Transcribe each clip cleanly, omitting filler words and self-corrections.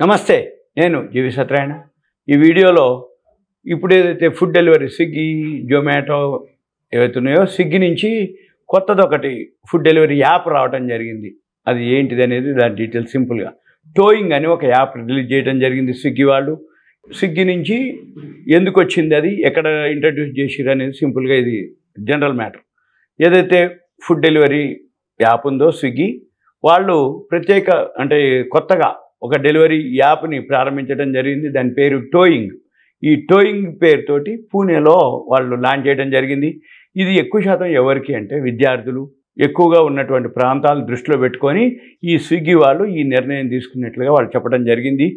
నమస్తే, నేను జీవి సత్యనారాయణ. ఈ వీడియోలో ఇప్పుడు ఏదైతే ఫుడ్ డెలివరీ స్విగ్గీ, జొమాటో ఏవైతే ఉన్నాయో, స్విగ్గీ నుంచి కొత్తది ఒకటి ఫుడ్ డెలివరీ యాప్ రావడం జరిగింది. అది ఏంటిది అనేది దాని డీటెయిల్స్ సింపుల్గా టోయింగ్ అని ఒక యాప్ రిలీజ్ చేయడం జరిగింది స్విగ్గీ వాళ్ళు. స్విగ్గీ నుంచి ఎందుకు వచ్చింది, అది ఎక్కడ ఇంట్రడ్యూస్ చేసిరు అనేది సింపుల్గా ఇది జనరల్ మ్యాటర్. ఏదైతే ఫుడ్ డెలివరీ యాప్ ఉందో స్విగ్గీ వాళ్ళు ప్రత్యేక అంటే కొత్తగా ఒక డెలివరీ యాప్ని ప్రారంభించడం జరిగింది. దాని పేరు టోయింగ్. ఈ టోయింగ్ పేరుతోటి పూణేలో వాళ్ళు లాంచ్ చేయడం జరిగింది. ఇది ఎక్కువ శాతం ఎవరికి అంటే విద్యార్థులు ఎక్కువగా ఉన్నటువంటి ప్రాంతాలను దృష్టిలో పెట్టుకొని ఈ స్విగ్గీ వాళ్ళు ఈ నిర్ణయం తీసుకున్నట్లుగా వాళ్ళు చెప్పడం జరిగింది.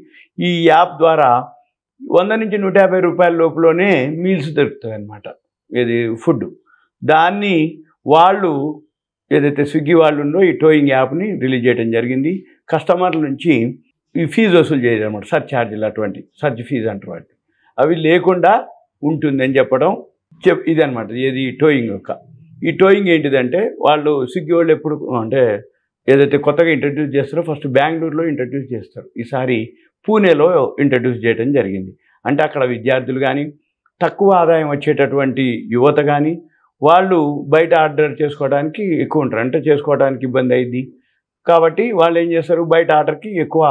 ఈ యాప్ ద్వారా 100 నుంచి 150 రూపాయల లోపులోనే మీల్స్ దొరుకుతాయి అన్నమాట. ఇది ఫుడ్. దాన్ని వాళ్ళు ఏదైతే స్విగ్గీ వాళ్ళు ఉందో ఈ టోయింగ్ యాప్ని రిలీజ్ చేయడం జరిగింది. కస్టమర్ల నుంచి ఈ ఫీజు వసూలు చేయడం అనమాట, సర్చ్ ఛార్జీలు, అటువంటి సర్చ్ ఫీజు అంటారు వాటి, అవి లేకుండా ఉంటుందని చెప్పడం ఇదనమాట. ఏది టోయింగ్ యొక్క. ఈ టోయింగ్ ఏంటిదంటే వాళ్ళు స్విగ్గీ వాళ్ళు ఎప్పుడు అంటే ఏదైతే కొత్తగా ఇంట్రడ్యూస్ చేస్తారో ఫస్ట్ బెంగళూరులో ఇంట్రడ్యూస్ చేస్తారు. ఈసారి పూణేలో ఇంట్రడ్యూస్ చేయడం జరిగింది. అంటే అక్కడ విద్యార్థులు కానీ, తక్కువ ఆదాయం వచ్చేటటువంటి యువత కానీ వాళ్ళు బయట ఆర్డర్ చేసుకోవడానికి ఎక్కువ ఉంటారు, అంటే చేసుకోవడానికి ఇబ్బంది అయింది కాబట్టి వాళ్ళు ఏం చేస్తారు, బయట ఆర్డర్కి ఎక్కువ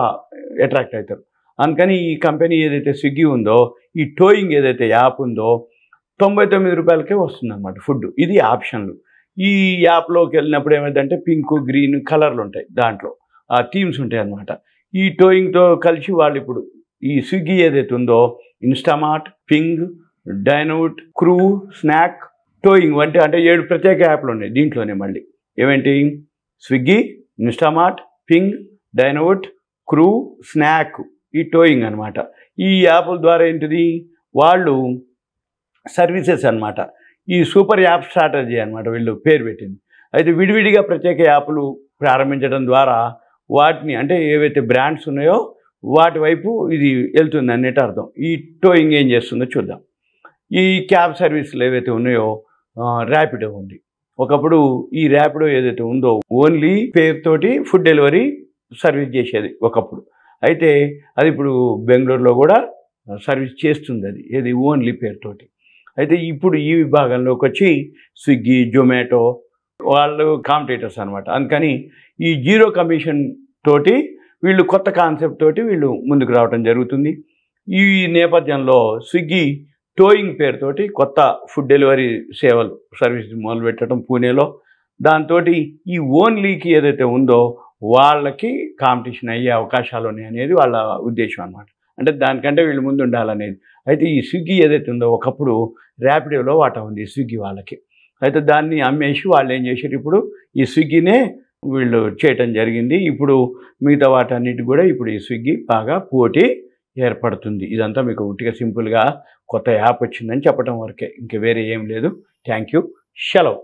అట్రాక్ట్ అవుతారు. అందుకని ఈ కంపెనీ ఏదైతే స్విగ్గీ ఉందో, ఈ టోయింగ్ ఏదైతే యాప్ ఉందో 99 రూపాయలకే వస్తుందన్నమాట ఫుడ్. ఇది ఆప్షన్లు. ఈ యాప్లోకి వెళ్ళినప్పుడు ఏమైందంటే పింక్, గ్రీన్ కలర్లు ఉంటాయి, దాంట్లో ఆ థీమ్స్ ఉంటాయి అన్నమాట. ఈ టోయింగ్తో కలిసి వాళ్ళు ఇప్పుడు ఈ స్విగ్గీ ఏదైతే ఉందో Instamart, Pyng, Dineout, Crew, Snacc, Toing వంటి అంటే 7 ప్రత్యేక యాప్లు ఉన్నాయి దీంట్లోనే. మళ్ళీ ఏమేంటి, Swiggy, Instamart, Pyng, Dineout, Crew, Snacc, ఈ టోయింగ్ అనమాట. ఈ యాప్ల ద్వారా ఏంటిది, వాళ్ళు సర్వీసెస్ అనమాట. ఈ సూపర్ యాప్ స్ట్రాటజీ అనమాట వీళ్ళు పేరు పెట్టింది. అయితే విడివిడిగా ప్రత్యేక యాప్లు ప్రారంభించడం ద్వారా వాటిని అంటే ఏవైతే బ్రాండ్స్ ఉన్నాయో వాటి వైపు ఇది వెళ్తుంది అన్నట్టు అర్థం. ఈ టోయింగ్ ఏం చేస్తుందో చూద్దాం. ఈ క్యాబ్ సర్వీసులు ఏవైతే ఉన్నాయో, ర్యాపిడో ఉంది. ఒకప్పుడు ఈ ర్యాపిడో ఏదైతే ఉందో ఓన్లీ పేరుతోటి ఫుడ్ డెలివరీ సర్వీస్ చేసేది ఒకప్పుడు. అయితే అది ఇప్పుడు బెంగళూరులో కూడా సర్వీస్ చేస్తుంది, అది ఏది ఓన్లీ పేరుతోటి. అయితే ఇప్పుడు ఈ విభాగంలోకి వచ్చి స్విగ్గీ, జొమాటో వాళ్ళు కాంపిటేటర్స్ అనమాట. అందుకని ఈ జీరో కమిషన్ తోటి వీళ్ళు కొత్త కాన్సెప్ట్ తోటి వీళ్ళు ముందుకు రావడం జరుగుతుంది. ఈ నేపథ్యంలో స్విగ్గీ టోయింగ్ పేరుతోటి కొత్త ఫుడ్ డెలివరీ సేవలు సర్వీస్ మొదలుపెట్టడం పూణేలో. దాంతో ఈ ఓన్లీకి ఏదైతే ఉందో వాళ్ళకి కాంపిటీషన్ అయ్యే అవకాశాలు ఉన్నాయి అనేది వాళ్ళ ఉద్దేశం అనమాట. అంటే దానికంటే వీళ్ళు ముందు ఉండాలనేది. అయితే ఈ స్విగ్గీ ఏదైతే ఉందో ఒకప్పుడు ర్యాపిడోలో వాటా ఉంది స్విగ్గీ వాళ్ళకి. అయితే దాన్ని అమ్మేసి వాళ్ళు ఏం చేశారు, ఇప్పుడు ఈ స్విగ్గీనే వీళ్ళు చేయటం జరిగింది. ఇప్పుడు మిగతా వాటన్నిటి కూడా ఇప్పుడు ఈ స్విగ్గీ బాగా పోటీ ఏర్పడుతుంది. ఇదంతా మీకు ఉట్టిగా సింపుల్గా కొత్త యాప్ వచ్చిందని చెప్పడం వరకే, ఇంక వేరే ఏం లేదు. Thank you. సెలవు.